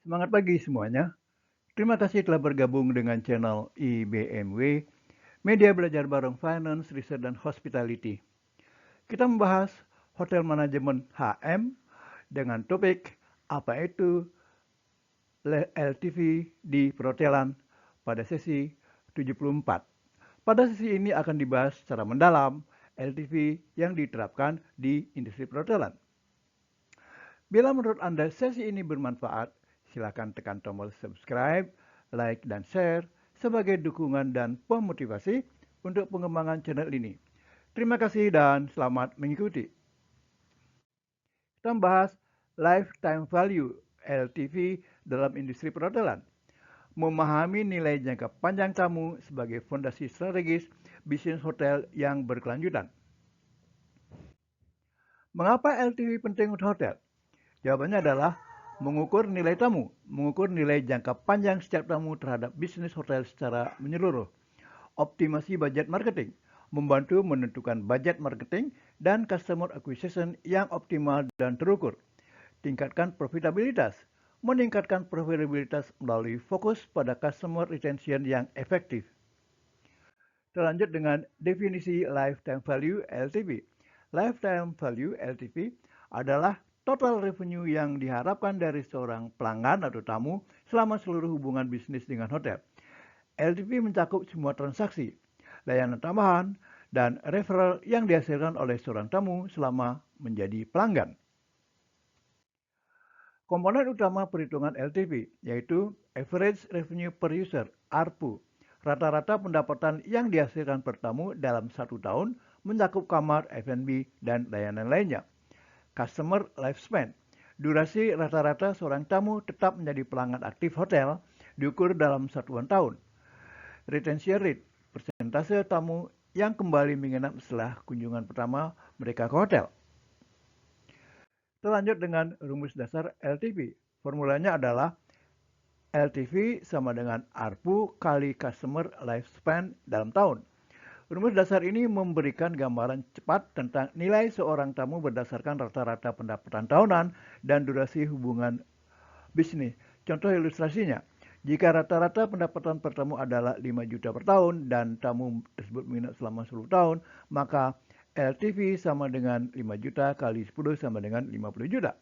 Semangat pagi semuanya. Terima kasih telah bergabung dengan channel IBMW, Media Belajar Bareng Finance, Research, dan Hospitality. Kita membahas Hotel Manajemen HM dengan topik apa itu LTV di perhotelan pada sesi 74. Pada sesi ini akan dibahas secara mendalam LTV yang diterapkan di industri perhotelan. Bila menurut Anda sesi ini bermanfaat, silakan tekan tombol subscribe, like, dan share sebagai dukungan dan pemotivasi untuk pengembangan channel ini. Terima kasih dan selamat mengikuti. Kita membahas lifetime value LTV dalam industri perhotelan. Memahami nilai jangka panjang tamu sebagai fondasi strategis bisnis hotel yang berkelanjutan. Mengapa LTV penting untuk hotel? Jawabannya adalah mengukur nilai tamu, mengukur nilai jangka panjang setiap tamu terhadap bisnis hotel secara menyeluruh. Optimasi budget marketing, membantu menentukan budget marketing dan customer acquisition yang optimal dan terukur. Tingkatkan profitabilitas, meningkatkan profitabilitas melalui fokus pada customer retention yang efektif. Terlanjut dengan definisi lifetime value LTV. Lifetime value LTV adalah total revenue yang diharapkan dari seorang pelanggan atau tamu selama seluruh hubungan bisnis dengan hotel. LTV mencakup semua transaksi, layanan tambahan, dan referral yang dihasilkan oleh seorang tamu selama menjadi pelanggan. Komponen utama perhitungan LTV yaitu Average Revenue Per User (ARPU). Rata-rata pendapatan yang dihasilkan per tamu dalam 1 tahun mencakup kamar, F&B, dan layanan lainnya. Customer Lifespan. Durasi rata-rata seorang tamu tetap menjadi pelanggan aktif hotel diukur dalam satuan tahun. Retention Rate. Persentase tamu yang kembali menginap setelah kunjungan pertama mereka ke hotel. Terlanjut dengan rumus dasar LTV. Formulanya adalah LTV sama dengan ARPU kali Customer Lifespan dalam tahun. Rumus dasar ini memberikan gambaran cepat tentang nilai seorang tamu berdasarkan rata-rata pendapatan tahunan dan durasi hubungan bisnis. Contoh ilustrasinya, jika rata-rata pendapatan per tamu adalah 5 juta per tahun dan tamu tersebut menginap selama 10 tahun, maka LTV sama dengan 5 juta kali 10 sama dengan 50 juta.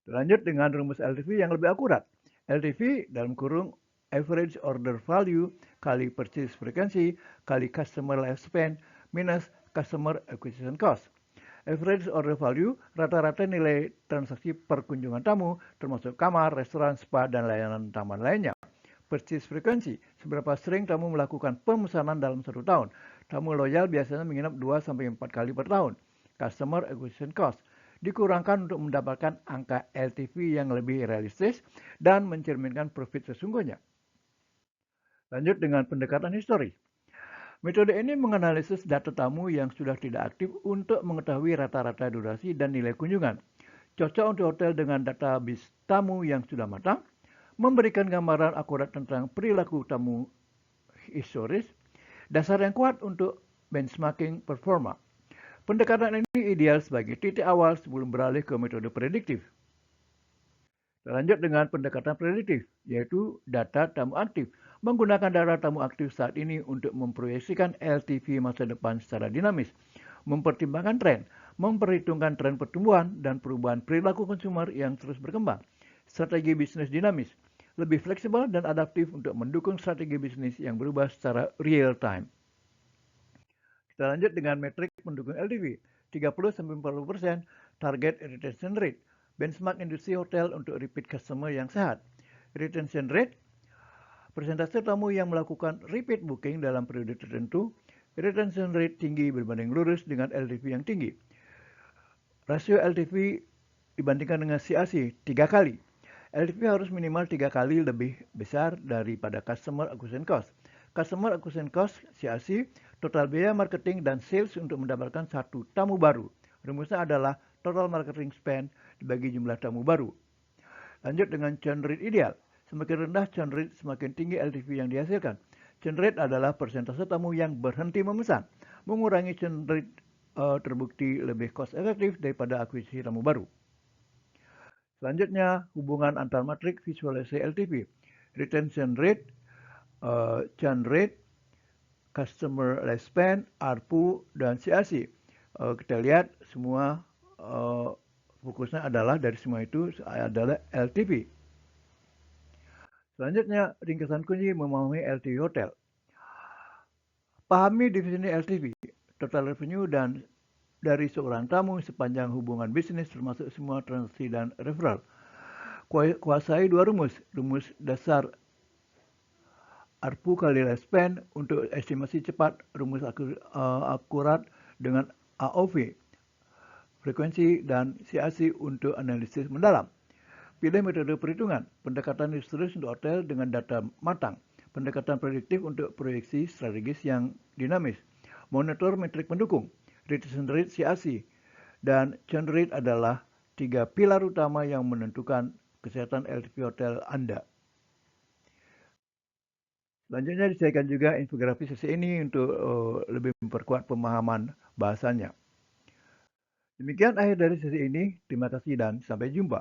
Lanjut dengan rumus LTV yang lebih akurat. LTV dalam kurung average order value kali purchase frequency kali customer lifespan minus customer acquisition cost. Average order value rata-rata nilai transaksi per kunjungan tamu termasuk kamar, restoran, spa, dan layanan tambahan lainnya. Purchase frequency, seberapa sering tamu melakukan pemesanan dalam 1 tahun. Tamu loyal biasanya menginap 2-4 kali per tahun. Customer acquisition cost, dikurangkan untuk mendapatkan angka LTV yang lebih realistis dan mencerminkan profit sesungguhnya. Lanjut dengan pendekatan histori. Metode ini menganalisis data tamu yang sudah tidak aktif untuk mengetahui rata-rata durasi dan nilai kunjungan. Cocok untuk hotel dengan database tamu yang sudah matang, memberikan gambaran akurat tentang perilaku tamu historis, dasar yang kuat untuk benchmarking performa. Pendekatan ini ideal sebagai titik awal sebelum beralih ke metode prediktif. Lanjut dengan pendekatan prediktif, yaitu data tamu aktif. Menggunakan data tamu aktif saat ini untuk memproyeksikan LTV masa depan secara dinamis. Mempertimbangkan tren, memperhitungkan tren pertumbuhan dan perubahan perilaku konsumer yang terus berkembang. Strategi bisnis dinamis, lebih fleksibel dan adaptif untuk mendukung strategi bisnis yang berubah secara real time. Kita lanjut dengan metrik pendukung LTV, 30-40% target retention rate, benchmark industri hotel untuk repeat customer yang sehat. Retention rate, persentase tamu yang melakukan repeat booking dalam periode tertentu. Retention rate tinggi berbanding lurus dengan LTV yang tinggi. Rasio LTV dibandingkan dengan CAC 3 kali. LTV harus minimal 3 kali lebih besar daripada customer acquisition cost. Customer acquisition cost CAC, total biaya marketing dan sales untuk mendapatkan satu tamu baru. Rumusnya adalah total marketing spend dibagi jumlah tamu baru. Lanjut dengan churn rate ideal. Semakin rendah churn rate, semakin tinggi LTV yang dihasilkan. Churn rate adalah persentase tamu yang berhenti memesan. Mengurangi churn rate terbukti lebih cost efektif daripada akuisisi tamu baru. Selanjutnya, hubungan antar matrik visualisasi LTV, retention rate, churn rate, customer lifespan, ARPU, dan CAC. Kita lihat semua fokusnya adalah dari semua itu adalah LTV. Selanjutnya, ringkasan kunci memahami LTV hotel. Pahami definisi LTV, total revenue dan dari seorang tamu sepanjang hubungan bisnis termasuk semua transaksi dan referral. Kuasai dua rumus. Rumus dasar ARPU kali lifespan untuk estimasi cepat, rumus akurat dengan AOV, frekuensi, dan CAC untuk analisis mendalam. Pilih metode perhitungan, pendekatan historis untuk hotel dengan data matang, pendekatan prediktif untuk proyeksi strategis yang dinamis, monitor metrik pendukung, retention rate CAC, dan churn rate adalah 3 pilar utama yang menentukan kesehatan LTV hotel Anda. Selanjutnya disediakan juga infografis sesi ini untuk lebih memperkuat pemahaman bahasanya. Demikian akhir dari sesi ini. Terima kasih dan sampai jumpa.